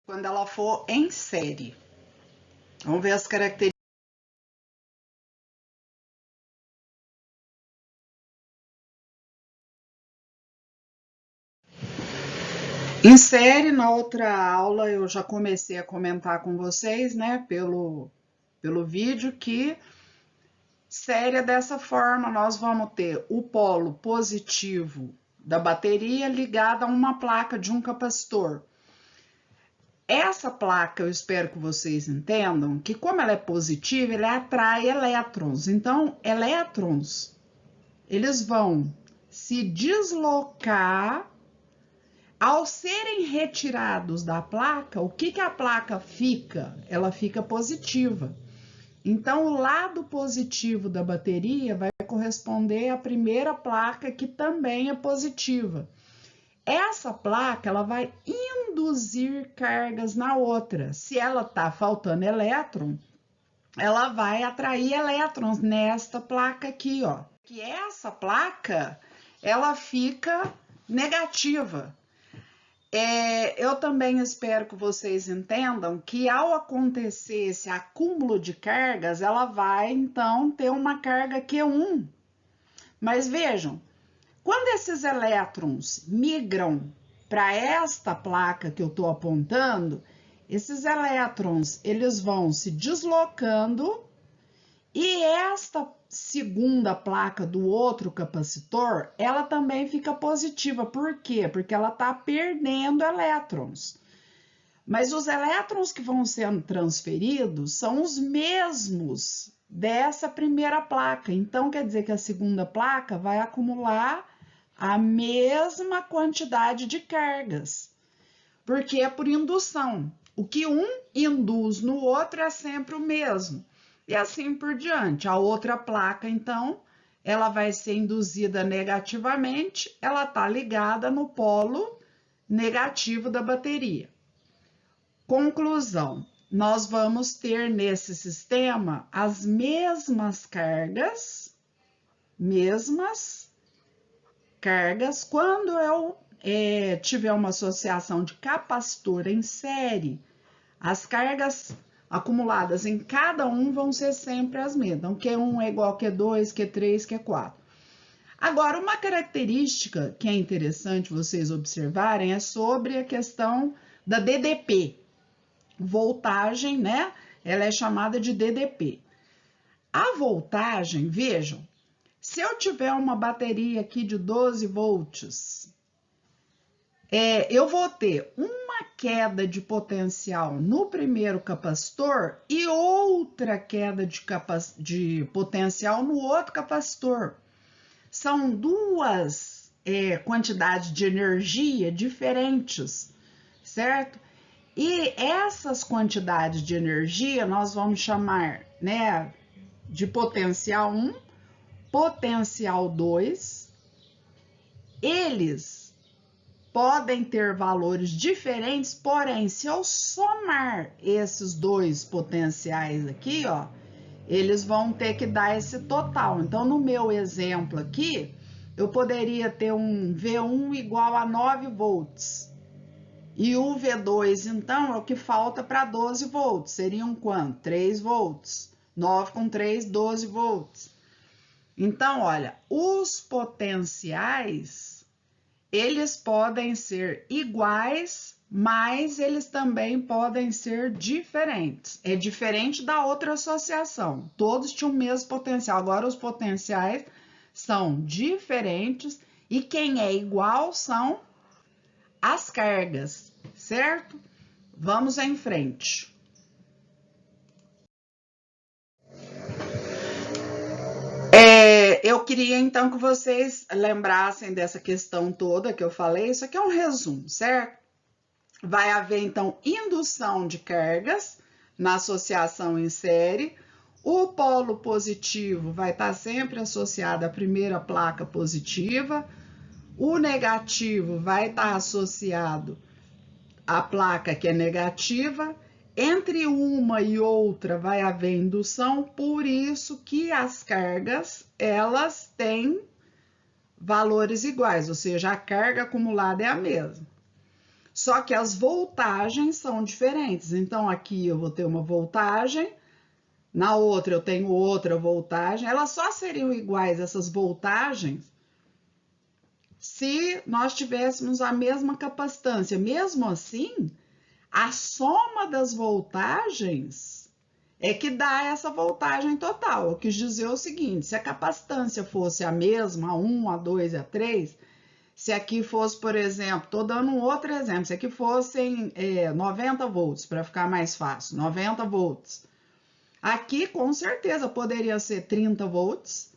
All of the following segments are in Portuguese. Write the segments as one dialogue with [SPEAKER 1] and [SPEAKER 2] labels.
[SPEAKER 1] quando ela for em série. Vamos ver as características. Em série, na outra aula, eu já comecei a comentar com vocês, né, pelo vídeo, que série é dessa forma, nós vamos ter o polo positivo da bateria ligado a uma placa de um capacitor. Essa placa, eu espero que vocês entendam que, como ela é positiva, ela atrai elétrons. Então, elétrons, eles vão se deslocar. Ao serem retirados da placa, o que a placa fica? Ela fica positiva. Então, o lado positivo da bateria vai corresponder à primeira placa, que também é positiva. Essa placa, ela vai induzir cargas na outra. Se ela está faltando elétron, ela vai atrair elétrons nesta placa aqui, ó. Que essa placa, ela fica negativa. Eu também espero que vocês entendam que, ao acontecer esse acúmulo de cargas, ela vai então ter uma carga Q1. Mas vejam, quando esses elétrons migram para esta placa que eu estou apontando, esses elétrons eles vão se deslocando e esta segunda placa do outro capacitor, ela também fica positiva. Por quê? Porque ela está perdendo elétrons. Mas os elétrons que vão sendo transferidos são os mesmos dessa primeira placa. Então, quer dizer que a segunda placa vai acumular a mesma quantidade de cargas, porque é por indução. O que um induz no outro é sempre o mesmo. E assim por diante. A outra placa, então, ela vai ser induzida negativamente, ela está ligada no polo negativo da bateria. Conclusão: nós vamos ter nesse sistema as mesmas cargas, quando eu tiver uma associação de capacitor em série. As cargas acumuladas em cada um vão ser sempre as mesmas. Então, Q1 é igual a Q2, Q3, Q4. Agora, uma característica que é interessante vocês observarem é sobre a questão da DDP. Voltagem, né? Ela é chamada de DDP. A voltagem, vejam, se eu tiver uma bateria aqui de 12 volts, eu vou ter uma queda de potencial no primeiro capacitor e outra queda de potencial no outro capacitor. São duas quantidades de energia diferentes, certo? E essas quantidades de energia nós vamos chamar, né, de potencial 1, potencial 2. Eles podem ter valores diferentes, porém, se eu somar esses dois potenciais aqui, ó, eles vão ter que dar esse total. Então, no meu exemplo aqui, eu poderia ter um V1 igual a 9 volts. E o V2, então, é o que falta para 12 volts. Seriam quanto? 3 volts. 9 com 3, 12 volts. Então, olha, os potenciais, eles podem ser iguais, mas eles também podem ser diferentes. É diferente da outra associação. Todos tinham o mesmo potencial. Agora, os potenciais são diferentes e quem é igual são as cargas, certo? Vamos em frente. Eu queria então que vocês lembrassem dessa questão toda que eu falei. Isso aqui é um resumo, certo? Vai haver então indução de cargas na associação em série. O polo positivo vai estar sempre associado à primeira placa positiva. O negativo vai estar associado à placa que é negativa. Entre uma e outra vai haver indução, por isso que as cargas, elas têm valores iguais, ou seja, a carga acumulada é a mesma. Só que as voltagens são diferentes. Então, aqui eu vou ter uma voltagem, na outra eu tenho outra voltagem. Elas só seriam iguais, essas voltagens, se nós tivéssemos a mesma capacitância. Mesmo assim, a soma das voltagens é que dá essa voltagem total. Eu quis dizer o seguinte: se a capacitância fosse a mesma, a 1, a 2 e a 3, se aqui fosse, por exemplo, estou dando um outro exemplo, se aqui fossem 90 volts, para ficar mais fácil, 90 volts. Aqui, com certeza, poderia ser 30 volts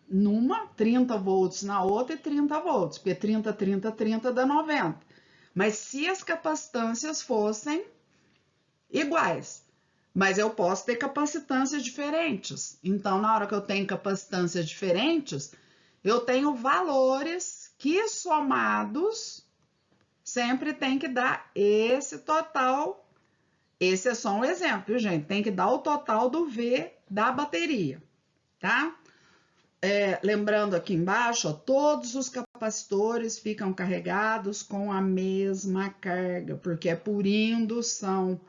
[SPEAKER 1] numa, 30 volts na outra e 30 volts, porque 30, 30, 30 dá 90. Mas se as capacitâncias fossem iguais, mas eu posso ter capacitâncias diferentes. Então, na hora que eu tenho capacitâncias diferentes, eu tenho valores que somados sempre tem que dar esse total. Esse é só um exemplo, gente. Tem que dar o total do V da bateria, tá? Lembrando aqui embaixo, ó, todos os capacitores ficam carregados com a mesma carga, porque é por indução,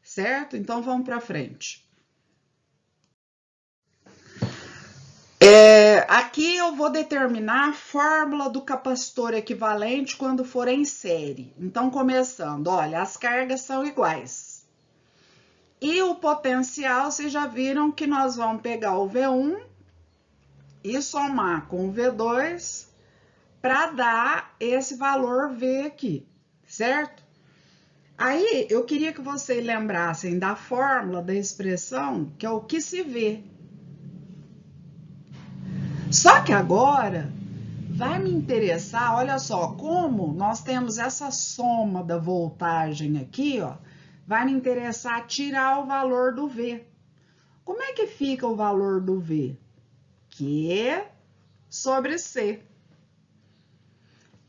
[SPEAKER 1] certo? Então, vamos para frente. Aqui eu vou determinar a fórmula do capacitor equivalente quando for em série. Então, começando, olha, as cargas são iguais. E o potencial, vocês já viram que nós vamos pegar o V1 e somar com o V2 para dar esse valor V aqui, certo? Aí, eu queria que vocês lembrassem da fórmula da expressão, que é o que se vê. Só que agora vai me interessar, olha só, como nós temos essa soma da voltagem aqui, ó, vai me interessar tirar o valor do V. Como é que fica o valor do V? Q sobre C.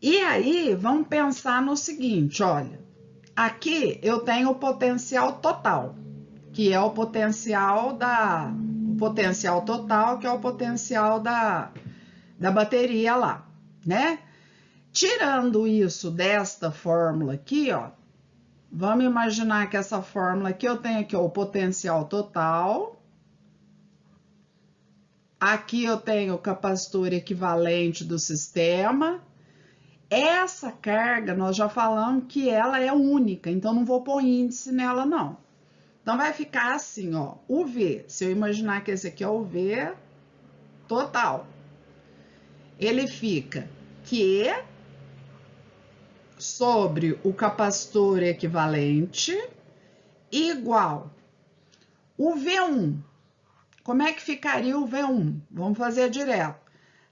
[SPEAKER 1] E aí, vamos pensar no seguinte, olha, aqui eu tenho o potencial total, que é o potencial total, que é o potencial da bateria lá, né? Tirando isso desta fórmula aqui, ó, vamos imaginar que essa fórmula aqui eu tenho aqui ó, o potencial total. Aqui eu tenho o capacitor equivalente do sistema. Essa carga, nós já falamos que ela é única, então não vou pôr índice nela, não. Então, vai ficar assim, ó, o V, se eu imaginar que esse aqui é o V total, ele fica Q sobre o capacitor equivalente igual o V1. Como é que ficaria o V1? Vamos fazer direto.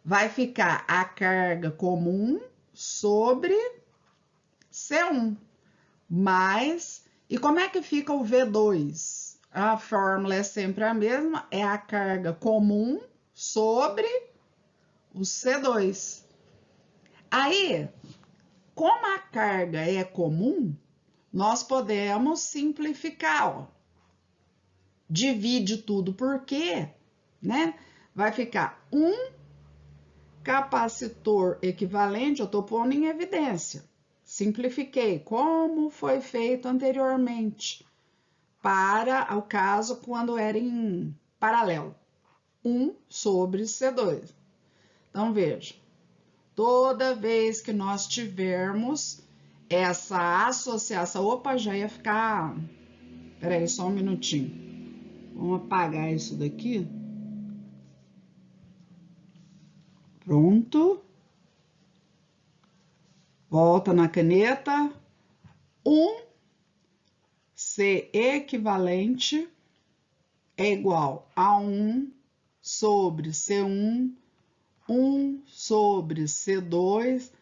[SPEAKER 1] Vai ficar a carga comum sobre C1, mais... E como é que fica o V2? A fórmula é sempre a mesma, é a carga comum sobre o C2. Aí, como a carga é comum, nós podemos simplificar, ó. Divide tudo por Q, né? Vai ficar um capacitor equivalente, eu estou pondo em evidência. Simplifiquei, como foi feito anteriormente, para o caso quando era em paralelo. 1 sobre C2. Então, veja, toda vez que nós tivermos essa associação... Opa, já ia ficar... Peraí, só um minutinho. Vamos apagar isso daqui. Pronto. Volta na caneta. 1 C equivalente é igual a 1 sobre C1, 1 sobre C2,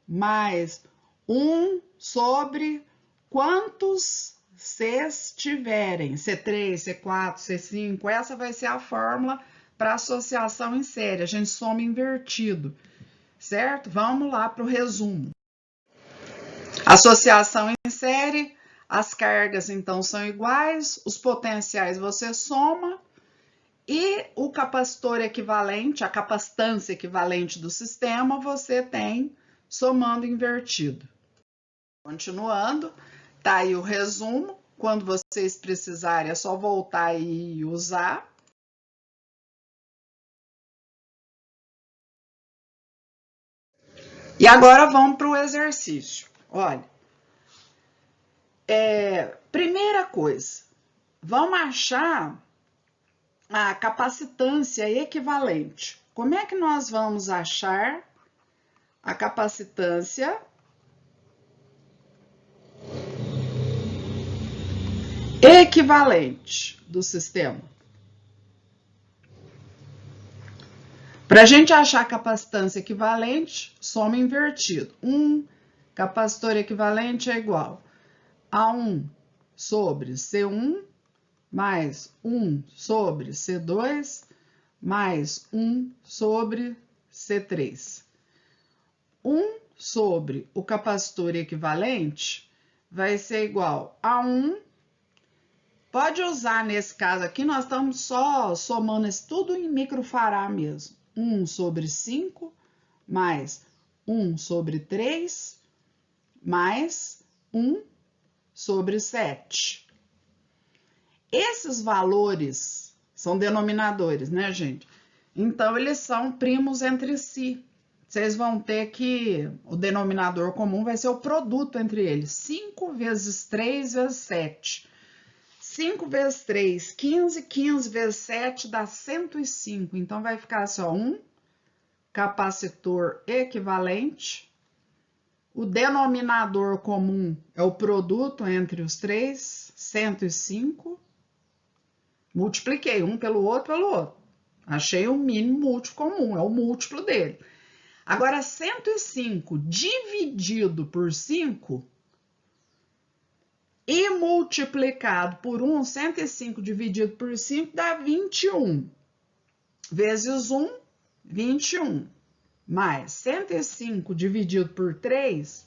[SPEAKER 1] mais 1 sobre quantos Cs tiverem, C3, C4, C5, essa vai ser a fórmula para associação em série, a gente soma invertido, certo? Vamos lá para o resumo. Associação em série, as cargas então são iguais, os potenciais você soma e o capacitor equivalente, a capacitância equivalente do sistema, você tem somando invertido. Continuando, tá aí o resumo. Quando vocês precisarem, é só voltar e usar. E agora vamos para o exercício. Olha, primeira coisa, vamos achar a capacitância equivalente. Como é que nós vamos achar a capacitância equivalente do sistema? Para a gente achar a capacitância equivalente, soma invertido. Um capacitor equivalente é igual a 1 sobre C1 mais 1 sobre C2 mais 1 sobre C3. 1 sobre o capacitor equivalente vai ser igual a 1. Pode usar nesse caso aqui, nós estamos só somando isso tudo em microfará mesmo. 1 sobre 5 mais 1 sobre 3 mais 1 sobre 7. Esses valores são denominadores, né, gente? Então, eles são primos entre si. Vocês vão ter que o denominador comum vai ser o produto entre eles. 5 vezes 3 vezes 7. 5 vezes 3, 15. 15 vezes 7 dá 105. Então, vai ficar só um capacitor equivalente. O denominador comum é o produto entre os três, 105. Multipliquei um pelo outro. Achei o mínimo múltiplo comum, é o múltiplo dele. Agora, 105 dividido por 5 e multiplicado por 1, 105 dividido por 5 dá 21. Vezes 1, 21. Mais 105 dividido por 3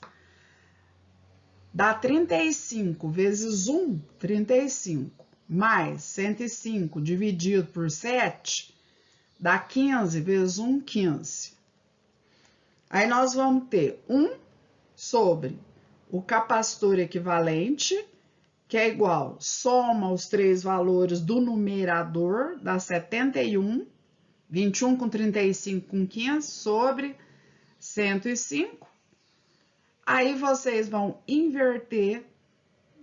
[SPEAKER 1] dá 35. Vezes 1, 35. Mais 105 dividido por 7 dá 15. Vezes 1, 15. Aí nós vamos ter 1 sobre o capacitor equivalente, que é igual, soma os três valores do numerador, dá 71, 21 com 35 com 15, sobre 105. Aí vocês vão inverter,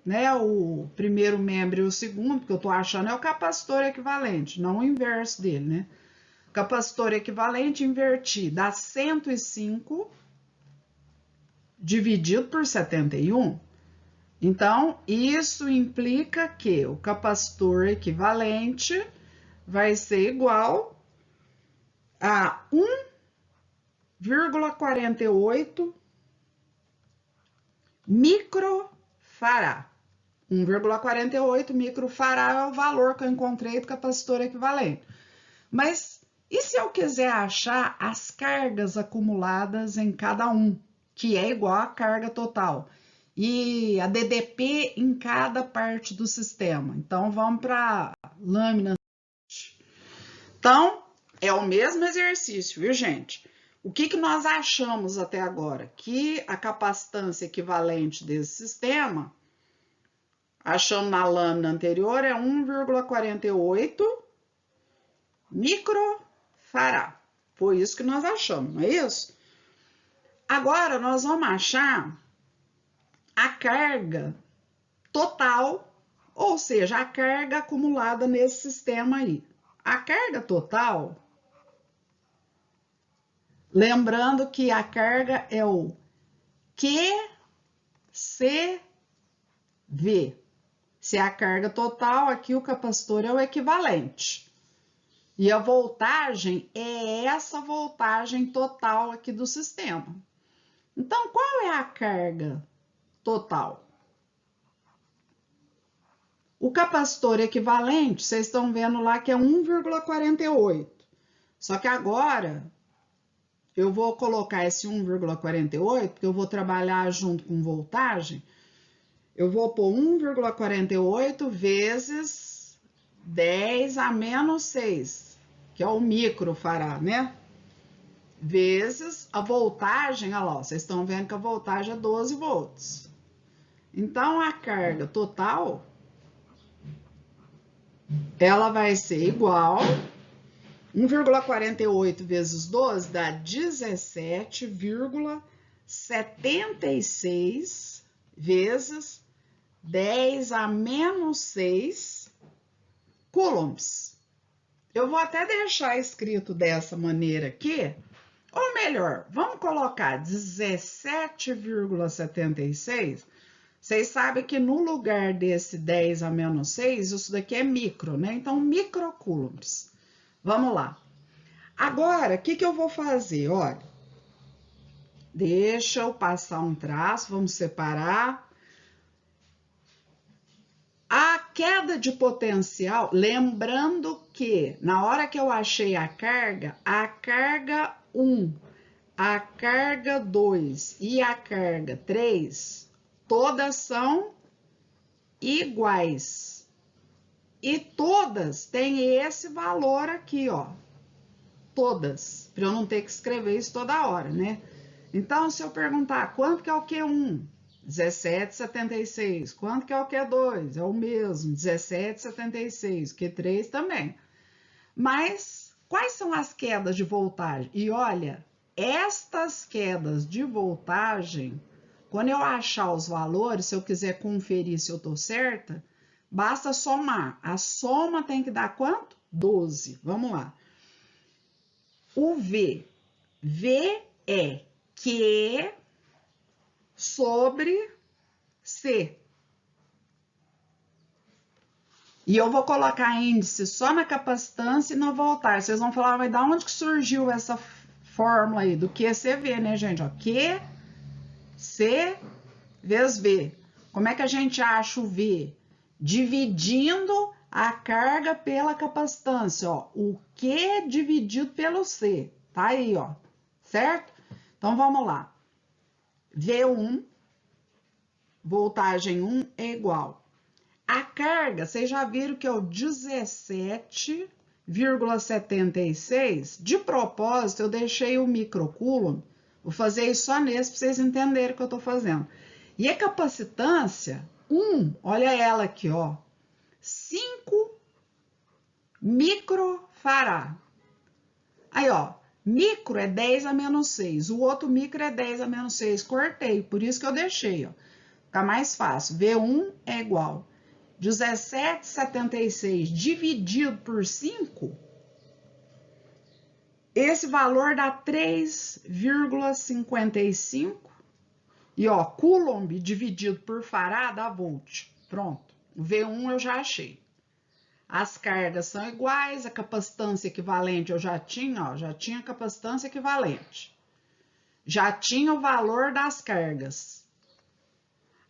[SPEAKER 1] né, o primeiro membro e o segundo, porque eu estou achando é o capacitor equivalente, não o inverso dele, né? O capacitor equivalente invertir dá 105 dividido por 71. Então, isso implica que o capacitor equivalente vai ser igual a 1,48 microfará. 1,48 microfará é o valor que eu encontrei do capacitor equivalente. Mas e se eu quiser achar as cargas acumuladas em cada um, que é igual à carga total, e a DDP em cada parte do sistema? Então, vamos para a lâmina. Então, é o mesmo exercício, viu, gente? O que nós achamos até agora? Que a capacitância equivalente desse sistema, achamos na lâmina anterior, é 1,48 microfará. Foi isso que nós achamos, não é isso? Agora, nós vamos achar a carga total, ou seja, a carga acumulada nesse sistema aí. A carga total, lembrando que a carga é o QCV. Se é a carga total, aqui o capacitor é o equivalente. E a voltagem é essa voltagem total aqui do sistema. Então, qual é a carga total? O capacitor equivalente, vocês estão vendo lá que é 1,48. Só que agora, eu vou colocar esse 1,48, porque eu vou trabalhar junto com voltagem. Eu vou pôr 1,48 vezes 10 a menos 6, que é o microfará, né? Vezes a voltagem, olha lá, vocês estão vendo que a voltagem é 12 volts. Então, a carga total, ela vai ser igual 1,48 vezes 12 dá 17,76 vezes 10 a menos 6 coulombs. Eu vou até deixar escrito dessa maneira aqui, ou melhor, vamos colocar 17,76. Vocês sabem que no lugar desse 10 a menos 6, isso daqui é micro, né? Então, microcoulombs. Vamos lá. Agora, o que eu vou fazer? Olha, deixa eu passar um traço, vamos separar. A queda de potencial, lembrando que na hora que eu achei a carga 1, a carga 2 e a carga 3, todas são iguais. E todas têm esse valor aqui, ó. Todas, para eu não ter que escrever isso toda hora, né? Então, se eu perguntar quanto que é o Q1? 17,76. Quanto que é o Q2? É o mesmo, 17,76. Q3 também. Mas quais são as quedas de voltagem? E olha, estas quedas de voltagem, quando eu achar os valores, se eu quiser conferir se eu estou certa, basta somar. A soma tem que dar quanto? 12. Vamos lá. O V. V é Q sobre C. E eu vou colocar índice só na capacitância e na voltagem. Vocês vão falar, mas da onde que surgiu essa fórmula aí? Do QCV, né, gente? Ó, Q, C, vezes V. Como é que a gente acha o V? Dividindo a carga pela capacitância, ó. O Q dividido pelo C. Tá aí, ó. Certo? Então, vamos lá. V1, voltagem 1 é igual. A carga, vocês já viram que é o 17,76. De propósito, eu deixei o microcoulomb. Vou fazer isso só nesse para vocês entenderem o que eu estou fazendo. E a capacitância, 1, olha ela aqui, ó. 5 microfarad. Aí, ó. Micro é 10 a menos 6. O outro micro é 10 a menos 6. Cortei, por isso que eu deixei, ó. Fica mais fácil. V1 é igual 17,76 dividido por 5. Esse valor dá 3,55. E, ó, coulomb dividido por farad dá volt. Pronto. O V1 eu já achei. As cargas são iguais, a capacitância equivalente eu já tinha, ó, já tinha capacitância equivalente. Já tinha o valor das cargas.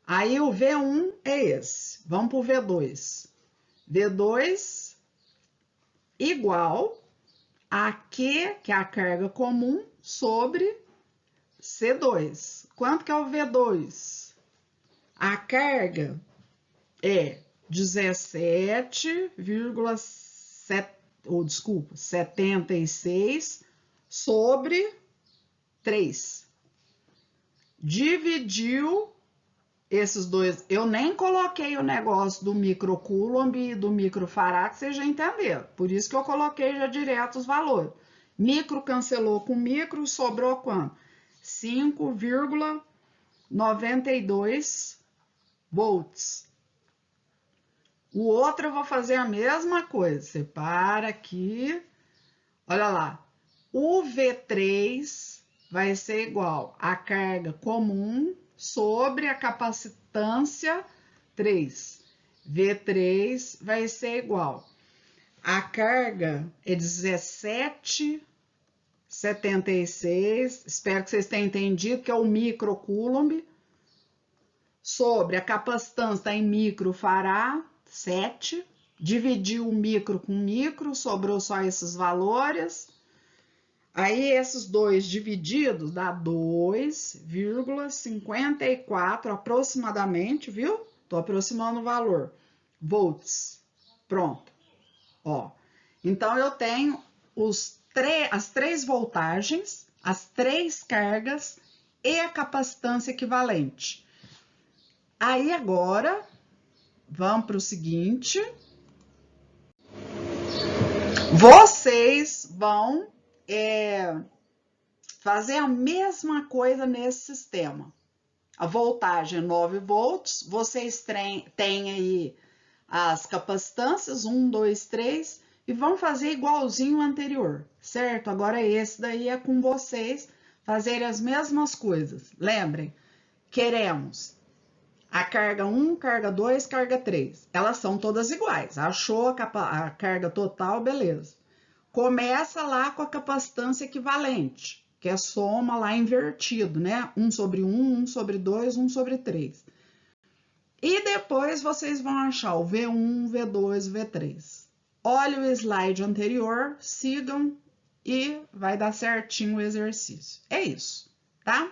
[SPEAKER 1] Aí o V1 é esse. Vamos para o V2. V2 igual a Q, que é a carga comum, sobre C2. Quanto que é o V2? A carga é 76 sobre 3. Dividiu esses dois. Eu nem coloquei o negócio do microcoulomb e do microfarad, que vocês já entenderam. Por isso que eu coloquei já direto os valores. Micro cancelou com micro, sobrou quanto? 5,92 volts. O outro eu vou fazer a mesma coisa. Separa aqui. Olha lá. O V3 vai ser igual a carga comum sobre a capacitância 3. V3 vai ser igual. A carga é 17,76. Espero que vocês tenham entendido que é o microcoulomb. Sobre a capacitância está em microfarad, 7. Dividiu o micro com micro, sobrou só esses valores. Aí, esses dois divididos dá 2,54 aproximadamente, viu? Tô aproximando o valor. Volts. Pronto. Ó. Então, eu tenho as 3 voltagens, as 3 cargas e a capacitância equivalente. Aí agora, vamos para o seguinte. Vocês vão fazer a mesma coisa nesse sistema. A voltagem é 9 volts, vocês têm aí as capacitâncias, 1, 2, 3, e vão fazer igualzinho o anterior, certo? Agora esse daí é com vocês fazerem as mesmas coisas. Lembrem, queremos a carga 1, carga 2, carga 3. Elas são todas iguais. Achou a carga total, beleza. Começa lá com a capacitância equivalente, que é soma lá invertido, né? 1 sobre 1, 1 sobre 2, 1 sobre 3. E depois vocês vão achar o V1, V2, V3. Olhe o slide anterior, sigam e vai dar certinho o exercício. É isso, tá?